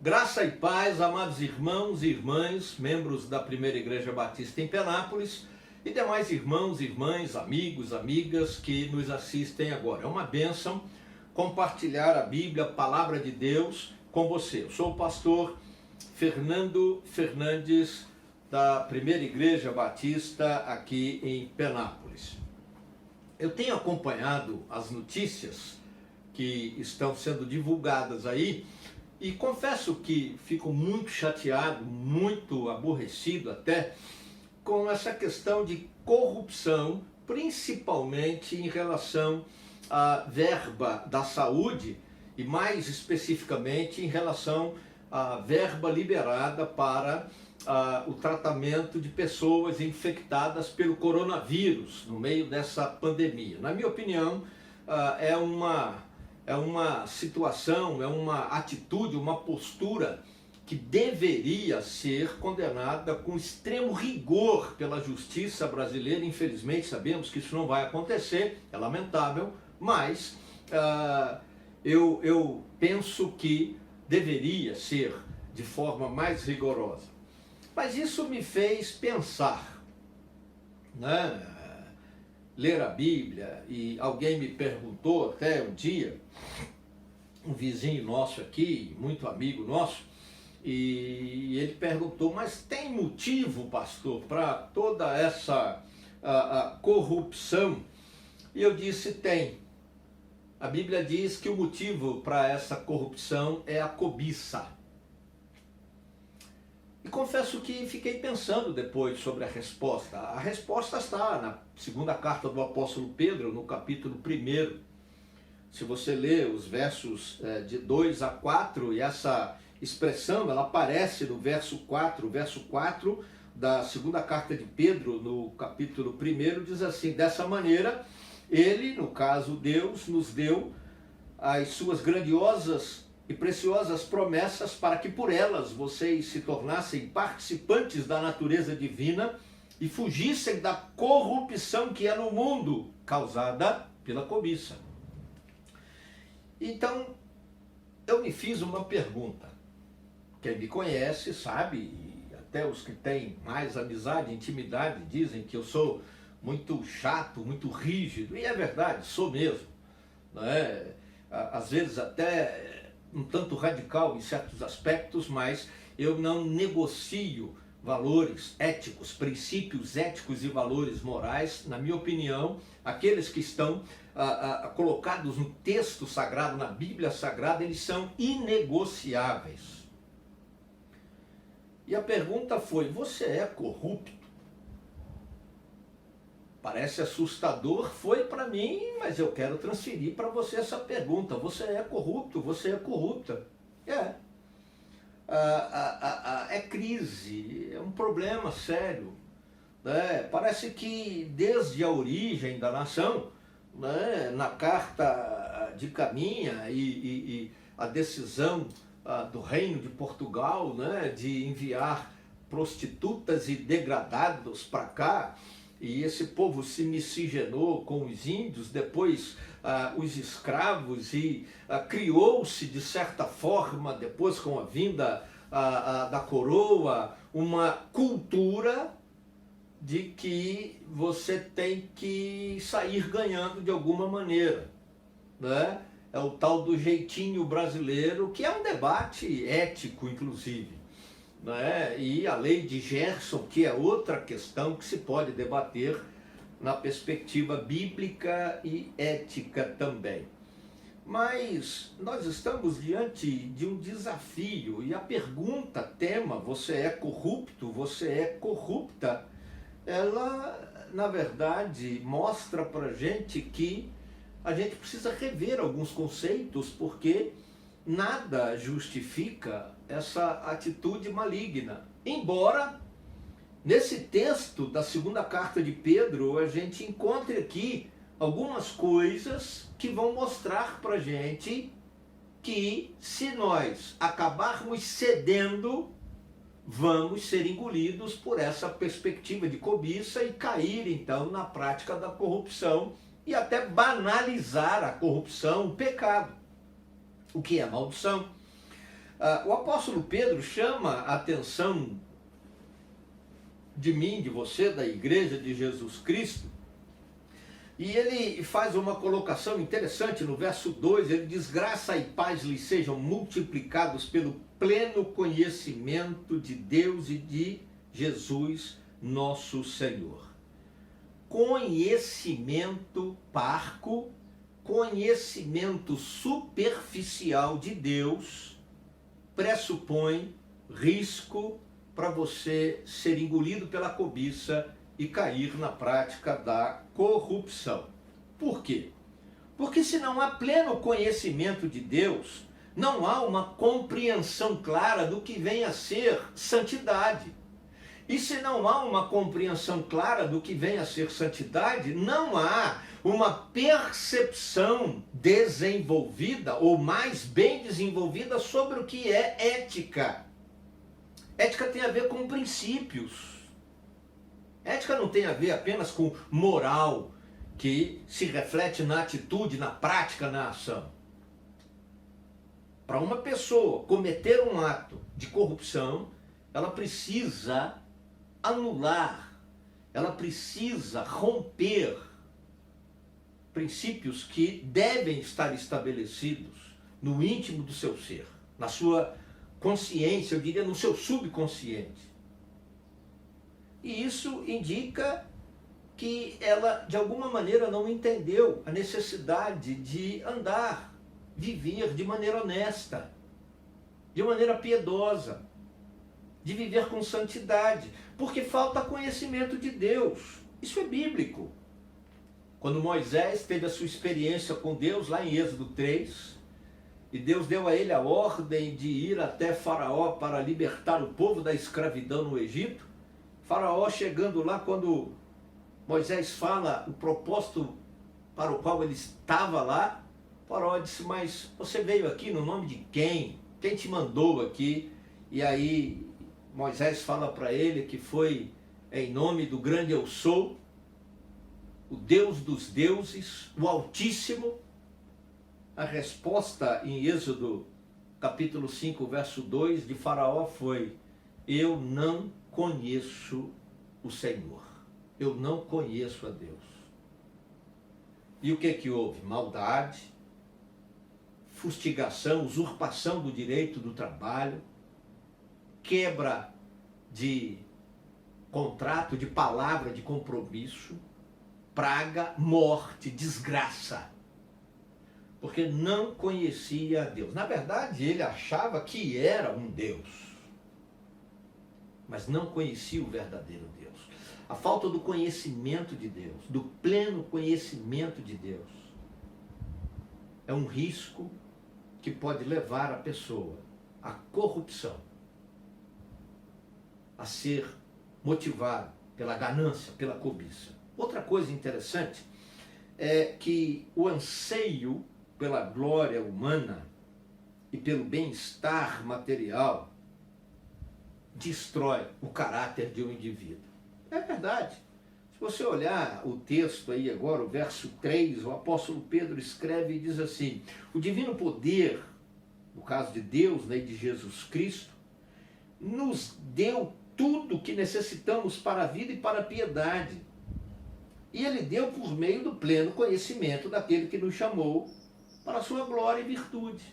Graça e paz, amados irmãos e irmãs, membros da Primeira Igreja Batista em Penápolis e demais irmãos, irmãs, amigos, amigas que nos assistem agora. É uma bênção compartilhar a Bíblia, a Palavra de Deus com você. Eu sou o pastor Fernando Fernandes da Primeira Igreja Batista aqui em Penápolis. Eu tenho acompanhado as notícias que estão sendo divulgadas aí e confesso que fico muito chateado, muito aborrecido até com essa questão de corrupção, principalmente em relação à verba da saúde e mais especificamente em relação à verba liberada para o tratamento de pessoas infectadas pelo coronavírus no meio dessa pandemia. Na minha opinião, é uma situação, é uma atitude, uma postura que deveria ser condenada com extremo rigor pela justiça brasileira. Infelizmente sabemos que isso não vai acontecer, é lamentável, mas eu penso que deveria ser de forma mais rigorosa. Mas isso me fez pensar, né? Ler a Bíblia, e alguém me perguntou até um dia, um vizinho nosso aqui, muito amigo nosso, e ele perguntou, mas tem motivo, pastor, para toda essa corrupção? E eu disse, tem. A Bíblia diz que o motivo para essa corrupção é a cobiça. E confesso que fiquei pensando depois sobre a resposta. A resposta está na segunda carta do apóstolo Pedro, no capítulo 1. Se você ler os versos de 2 a 4, e essa expressão ela aparece no verso 4. O verso 4 da segunda carta de Pedro, no capítulo 1, diz assim: dessa maneira, ele, no caso Deus, nos deu as suas grandiosas e preciosas promessas para que por elas vocês se tornassem participantes da natureza divina e fugissem da corrupção que é no mundo, causada pela cobiça. Então, eu me fiz uma pergunta. Quem me conhece sabe, e até os que têm mais amizade, intimidade, dizem que eu sou muito chato, muito rígido, e é verdade, sou mesmo, não é? Às vezes até um tanto radical em certos aspectos, mas eu não negocio valores éticos, princípios éticos e valores morais. Na minha opinião, aqueles que estão colocados no texto sagrado, na Bíblia Sagrada, eles são inegociáveis. E a pergunta foi: você é corrupto? Parece assustador, foi para mim, mas eu quero transferir para você essa pergunta. Você é corrupto? Você é corrupta? É. É crise, é um problema sério, né? Parece que desde a origem da nação, né, na carta de Caminha e a decisão do Reino de Portugal, né, de enviar prostitutas e degradados para cá, e esse povo se miscigenou com os índios, depois os escravos, e criou-se de certa forma, depois com a vinda da coroa, uma cultura de que você tem que sair ganhando de alguma maneira, né? É o tal do jeitinho brasileiro, que é um debate ético, inclusive, né? E a lei de Gerson, que é outra questão que se pode debater na perspectiva bíblica e ética também. Mas nós estamos diante de um desafio, e a pergunta tema, você é corrupto, você é corrupta, ela na verdade mostra para a gente que a gente precisa rever alguns conceitos, porque nada justifica essa atitude maligna. Embora, nesse texto da segunda carta de Pedro, a gente encontre aqui algumas coisas que vão mostrar para a gente que, se nós acabarmos cedendo, vamos ser engolidos por essa perspectiva de cobiça e cair, então, na prática da corrupção e até banalizar a corrupção, o pecado, o que é maldição. O apóstolo Pedro chama a atenção de mim, de você, da igreja de Jesus Cristo, e ele faz uma colocação interessante no verso 2, ele diz: graça e paz lhes sejam multiplicados pelo pleno conhecimento de Deus e de Jesus, nosso Senhor. Conhecimento parco, conhecimento superficial de Deus, pressupõe risco para você ser engolido pela cobiça e cair na prática da corrupção. Por quê? Porque se não há pleno conhecimento de Deus, não há uma compreensão clara do que vem a ser santidade. E se não há uma compreensão clara do que vem a ser santidade, não há uma percepção desenvolvida ou mais bem desenvolvida sobre o que é ética. Ética tem a ver com princípios. Ética não tem a ver apenas com moral, que se reflete na atitude, na prática, na ação. Para uma pessoa cometer um ato de corrupção, ela precisa anular, ela precisa romper princípios que devem estar estabelecidos no íntimo do seu ser, na sua consciência, eu diria no seu subconsciente. E isso indica que ela, de alguma maneira, não entendeu a necessidade de andar, viver de maneira honesta, de maneira piedosa, de viver com santidade, porque falta conhecimento de Deus. Isso é bíblico. Quando Moisés teve a sua experiência com Deus, lá em Êxodo 3, e Deus deu a ele a ordem de ir até Faraó para libertar o povo da escravidão no Egito, Faraó chegando lá, quando Moisés fala o propósito para o qual ele estava lá, Faraó disse: mas você veio aqui no nome de quem? Quem te mandou aqui? E aí Moisés fala para ele que foi em nome do grande Eu Sou, o Deus dos deuses, o Altíssimo. A resposta em Êxodo capítulo 5, verso 2 de Faraó foi: eu não conheço o Senhor, eu não conheço a Deus. E o que houve? Maldade, fustigação, usurpação do direito do trabalho, quebra de contrato, de palavra, de compromisso, praga, morte, desgraça, porque não conhecia a Deus. Na verdade, ele achava que era um Deus, mas não conhecia o verdadeiro Deus. A falta do conhecimento de Deus, do pleno conhecimento de Deus, é um risco que pode levar a pessoa à corrupção, a ser motivado pela ganância, pela cobiça. Outra coisa interessante é que o anseio pela glória humana e pelo bem-estar material destrói o caráter de um indivíduo. É verdade. Se você olhar o texto aí agora, o verso 3, o apóstolo Pedro escreve e diz assim: o divino poder, no caso de Deus, né, de Jesus Cristo, nos deu tudo o que necessitamos para a vida e para a piedade. E ele deu por meio do pleno conhecimento daquele que nos chamou para a sua glória e virtude.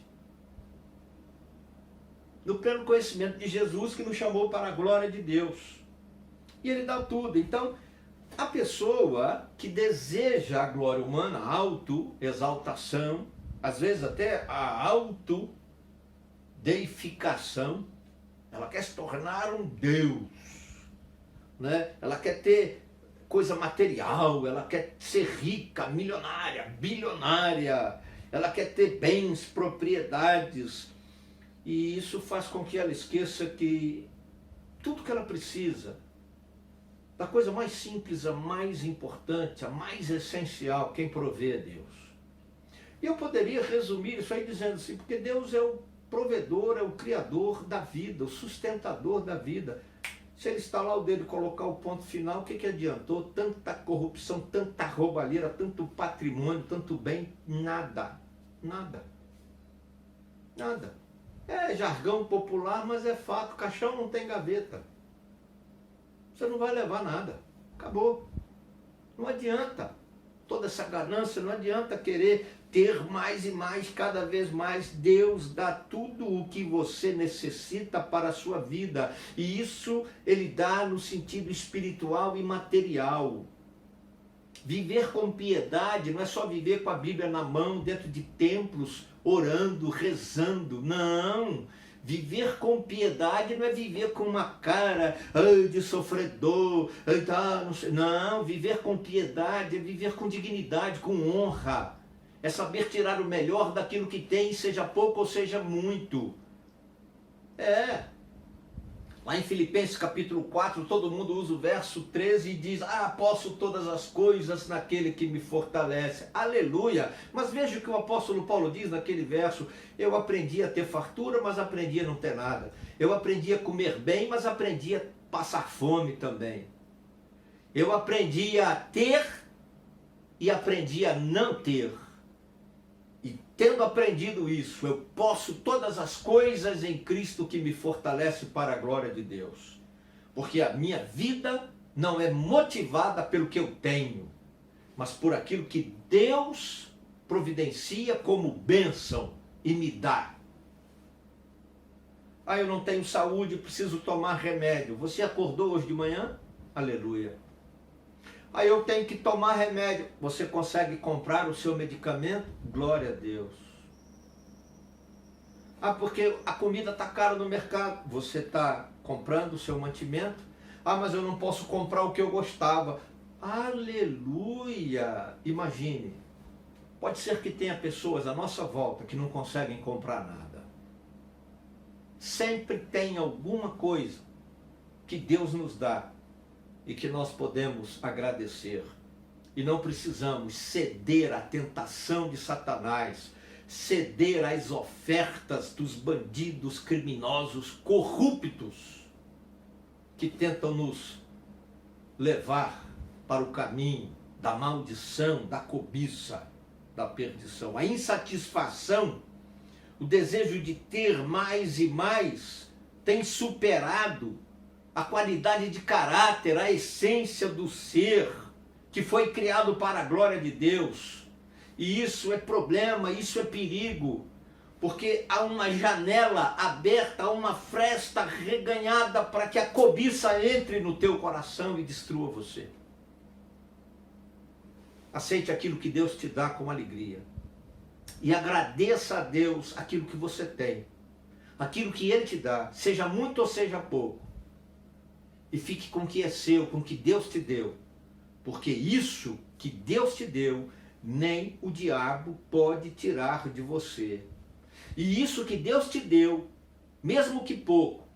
No pleno conhecimento de Jesus, que nos chamou para a glória de Deus. E ele dá tudo. Então, a pessoa que deseja a glória humana, a autoexaltação, às vezes até a autodeificação, ela quer se tornar um Deus, né? Ela quer ter coisa material, ela quer ser rica, milionária, bilionária, ela quer ter bens, propriedades, e isso faz com que ela esqueça que tudo que ela precisa, da coisa mais simples, a mais importante, a mais essencial, quem provê é Deus. E eu poderia resumir isso aí dizendo assim: porque Deus é o provedor, é o criador da vida, o sustentador da vida. Se ele estalar o dedo e colocar o ponto final, o que adiantou? Tanta corrupção, tanta roubalheira, tanto patrimônio, tanto bem, nada, nada, nada. É jargão popular, mas é fato. Caixão não tem gaveta. Você não vai levar nada. Acabou. Não adianta. Toda essa ganância, não adianta querer ter mais e mais, cada vez mais. Deus dá tudo o que você necessita para a sua vida. E isso Ele dá no sentido espiritual e material. Viver com piedade não é só viver com a Bíblia na mão, dentro de templos, orando, rezando. Não! Viver com piedade não é viver com uma cara de sofredor. Não, viver com piedade é viver com dignidade, com honra. É saber tirar o melhor daquilo que tem, seja pouco ou seja muito. Lá em Filipenses capítulo 4, todo mundo usa o verso 13 e diz: posso todas as coisas naquele que me fortalece. Aleluia! Mas veja o que o apóstolo Paulo diz naquele verso: eu aprendi a ter fartura, mas aprendi a não ter nada. Eu aprendi a comer bem, mas aprendi a passar fome também. Eu aprendi a ter e aprendi a não ter. E tendo aprendido isso, eu posso todas as coisas em Cristo que me fortalece para a glória de Deus. Porque a minha vida não é motivada pelo que eu tenho, mas por aquilo que Deus providencia como bênção e me dá. Eu não tenho saúde, preciso tomar remédio. Você acordou hoje de manhã? Aleluia. Eu tenho que tomar remédio. Você consegue comprar o seu medicamento? Glória a Deus. Porque a comida está cara no mercado. Você está comprando o seu mantimento? Mas eu não posso comprar o que eu gostava. Aleluia! Imagine. Pode ser que tenha pessoas à nossa volta que não conseguem comprar nada. Sempre tem alguma coisa que Deus nos dá e que nós podemos agradecer. E não precisamos ceder à tentação de Satanás, ceder às ofertas dos bandidos criminosos corruptos que tentam nos levar para o caminho da maldição, da cobiça, da perdição. A insatisfação, o desejo de ter mais e mais tem superado a qualidade de caráter, a essência do ser que foi criado para a glória de Deus. E isso é problema, isso é perigo, porque há uma janela aberta, há uma fresta reganhada para que a cobiça entre no teu coração e destrua você. Aceite aquilo que Deus te dá com alegria. E agradeça a Deus aquilo que você tem. Aquilo que Ele te dá, seja muito ou seja pouco. E fique com o que é seu, com o que Deus te deu. Porque isso que Deus te deu, nem o diabo pode tirar de você. E isso que Deus te deu, mesmo que pouco,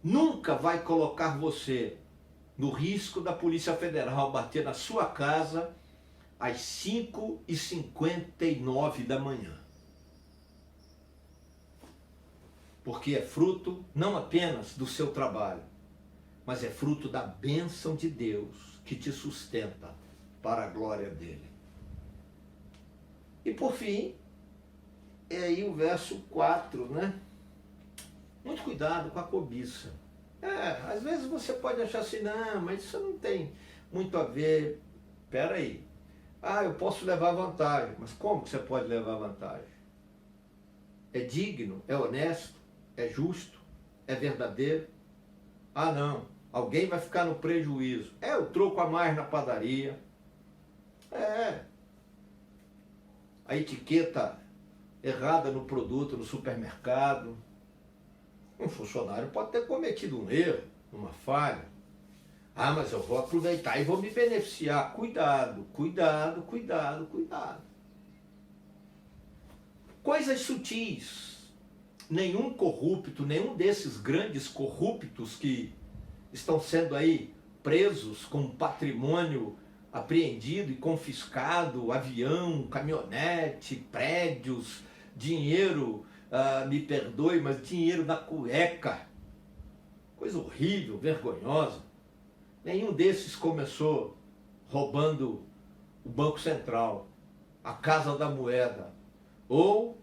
nunca vai colocar você no risco da Polícia Federal bater na sua casa às 5h59 da manhã. Porque é fruto não apenas do seu trabalho, mas é fruto da bênção de Deus que te sustenta para a glória dele. E por fim, é aí o verso 4, né? Muito cuidado com a cobiça. Às vezes você pode achar assim, não, mas isso não tem muito a ver. Espera aí. Eu posso levar vantagem. Mas como que você pode levar vantagem? É digno, é honesto, é justo, é verdadeiro? Não. Alguém vai ficar no prejuízo. Eu troco a mais na padaria. A etiqueta errada no produto no supermercado. Um funcionário pode ter cometido um erro, uma falha. Mas eu vou aproveitar e vou me beneficiar. Cuidado, cuidado, cuidado, cuidado. Coisas sutis. Nenhum corrupto, nenhum desses grandes corruptos que estão sendo aí presos com patrimônio apreendido e confiscado, avião, caminhonete, prédios, dinheiro, me perdoe, mas dinheiro da cueca. Coisa horrível, vergonhosa. Nenhum desses começou roubando o Banco Central, a Casa da Moeda, ou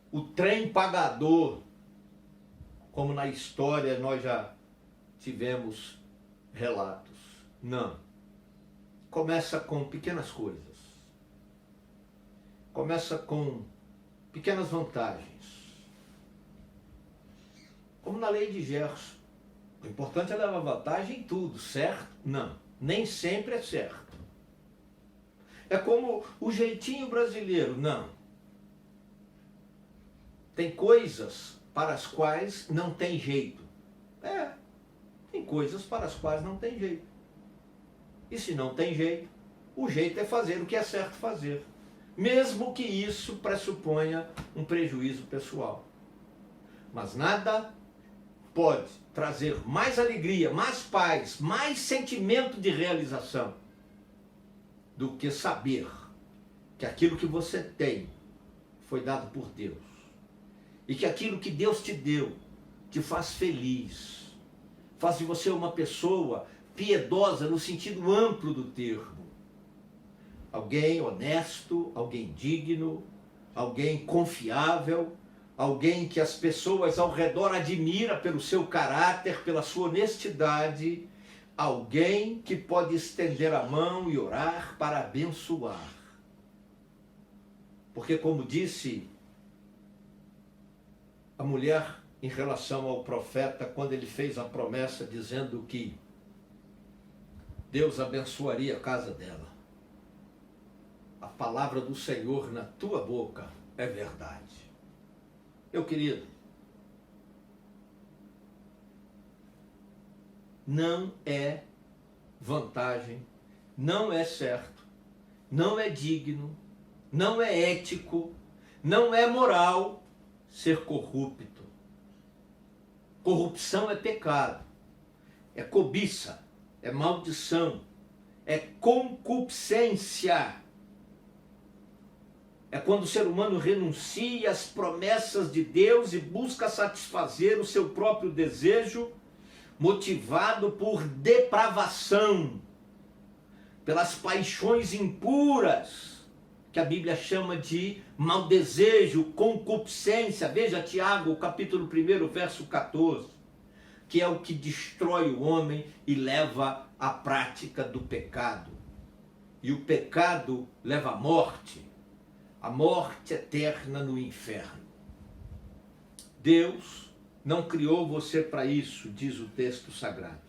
o trem pagador como na história nós já tivemos relatos. Não. Começa com pequenas coisas. Começa com pequenas vantagens. Como na lei de Gerson. O importante é levar vantagem em tudo, certo? Não. Nem sempre é certo. É como o jeitinho brasileiro. Não. Tem coisas para as quais não tem jeito. Tem coisas para as quais não tem jeito. E se não tem jeito, o jeito é fazer o que é certo fazer. Mesmo que isso pressuponha um prejuízo pessoal. Mas nada pode trazer mais alegria, mais paz, mais sentimento de realização do que saber que aquilo que você tem foi dado por Deus. E que aquilo que Deus te deu te faz feliz. Faz de você uma pessoa piedosa no sentido amplo do termo. Alguém honesto, alguém digno, alguém confiável, alguém que as pessoas ao redor admiram pelo seu caráter, pela sua honestidade, alguém que pode estender a mão e orar para abençoar. Porque, como disse a mulher em relação ao profeta, quando ele fez a promessa dizendo que Deus abençoaria a casa dela. A palavra do Senhor na tua boca é verdade. Meu querido, não é vantagem, não é certo, não é digno, não é ético, não é moral ser corrupto. Corrupção é pecado, é cobiça, é maldição, é concupiscência. É quando o ser humano renuncia às promessas de Deus e busca satisfazer o seu próprio desejo, motivado por depravação, pelas paixões impuras, que a Bíblia chama de mau desejo, concupiscência. Veja Tiago, capítulo 1, verso 14, que é o que destrói o homem e leva à prática do pecado. E o pecado leva à morte, a morte eterna no inferno. Deus não criou você para isso, diz o texto sagrado.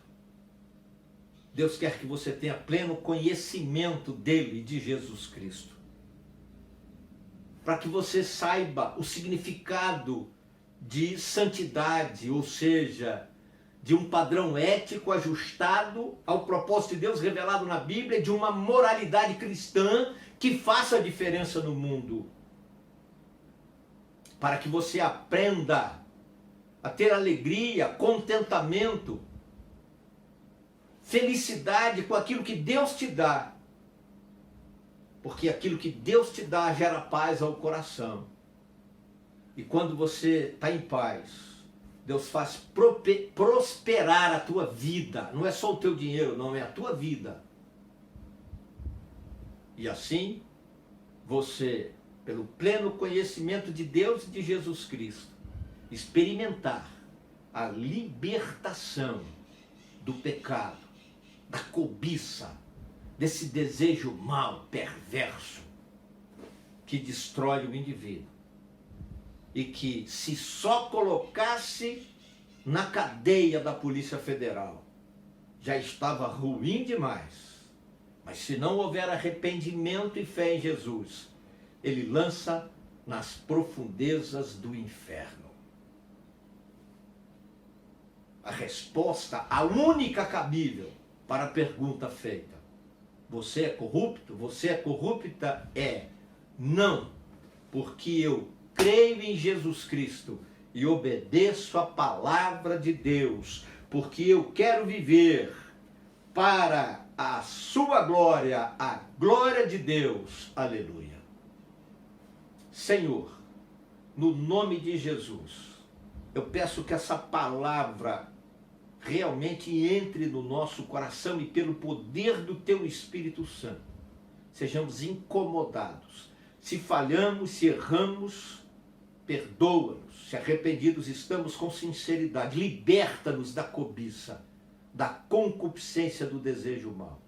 Deus quer que você tenha pleno conhecimento dele, de Jesus Cristo. Para que você saiba o significado de santidade, ou seja, de um padrão ético ajustado ao propósito de Deus revelado na Bíblia, de uma moralidade cristã que faça a diferença no mundo. Para que você aprenda a ter alegria, contentamento, felicidade com aquilo que Deus te dá. Porque aquilo que Deus te dá gera paz ao coração. E quando você está em paz, Deus faz prosperar a tua vida. Não é só o teu dinheiro, não, é a tua vida. E assim, você, pelo pleno conhecimento de Deus e de Jesus Cristo, experimentar a libertação do pecado, da cobiça, desse desejo mau, perverso, que destrói o indivíduo. E que, se só colocasse na cadeia da Polícia Federal, já estava ruim demais. Mas se não houver arrependimento e fé em Jesus, ele lança nas profundezas do inferno. A resposta, a única cabível para a pergunta feita: você é corrupto? Você é corrupta? É não, porque eu creio em Jesus Cristo e obedeço a palavra de Deus, porque eu quero viver para a sua glória, a glória de Deus. Aleluia. Senhor, no nome de Jesus, eu peço que essa palavra realmente entre no nosso coração e pelo poder do teu Espírito Santo, sejamos incomodados. Se falhamos, se erramos, perdoa-nos, se arrependidos estamos com sinceridade, liberta-nos da cobiça, da concupiscência do desejo mau.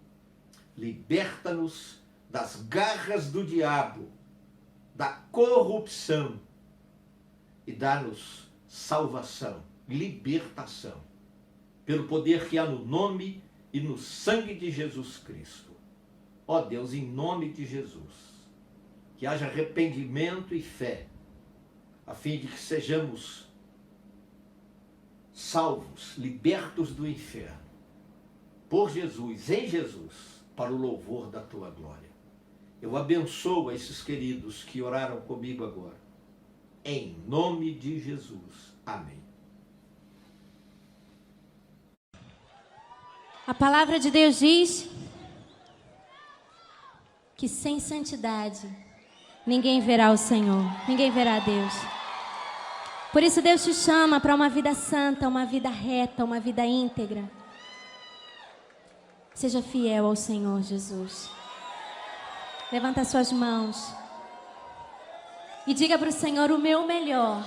Liberta-nos das garras do diabo, da corrupção e dá-nos salvação, libertação, pelo poder que há no nome e no sangue de Jesus Cristo. Ó Deus, em nome de Jesus, que haja arrependimento e fé, a fim de que sejamos salvos, libertos do inferno, por Jesus, em Jesus, para o louvor da tua glória. Eu abençoo esses queridos que oraram comigo agora, em nome de Jesus. Amém. A palavra de Deus diz que sem santidade ninguém verá o Senhor, ninguém verá Deus. Por isso Deus te chama para uma vida santa, uma vida reta, uma vida íntegra. Seja fiel ao Senhor Jesus. Levanta suas mãos e diga para o Senhor: o meu melhor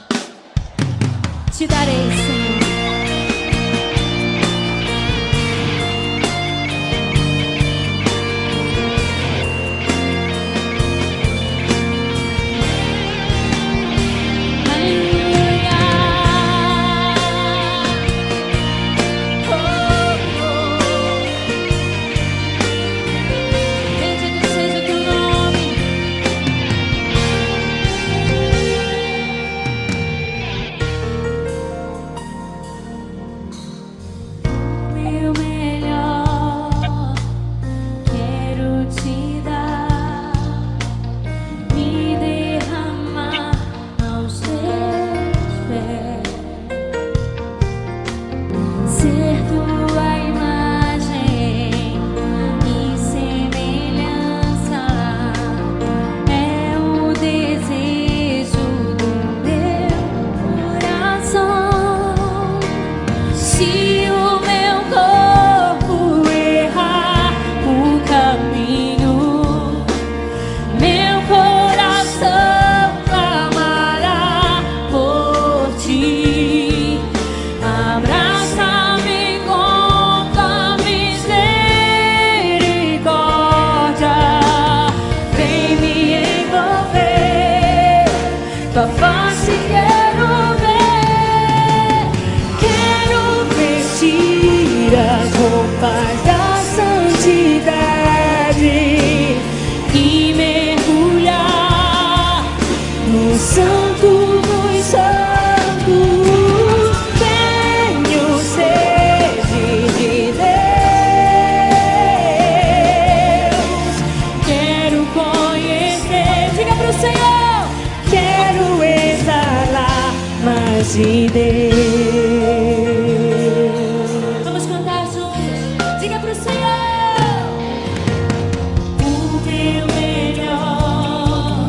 te darei, Senhor. De Deus. Vamos cantar juntos. Diga pro Senhor: o meu melhor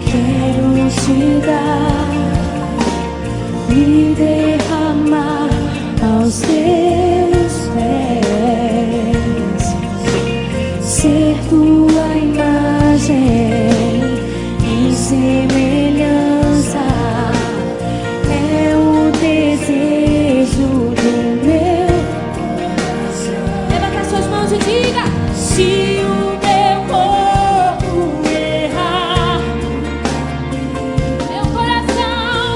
quero te dar e derramar aos teus pés, ser tua imagem e semelhança. Desejo do meu coração. Levanta suas mãos e diga: se o meu corpo errar, meu coração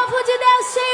povo de Deus cheio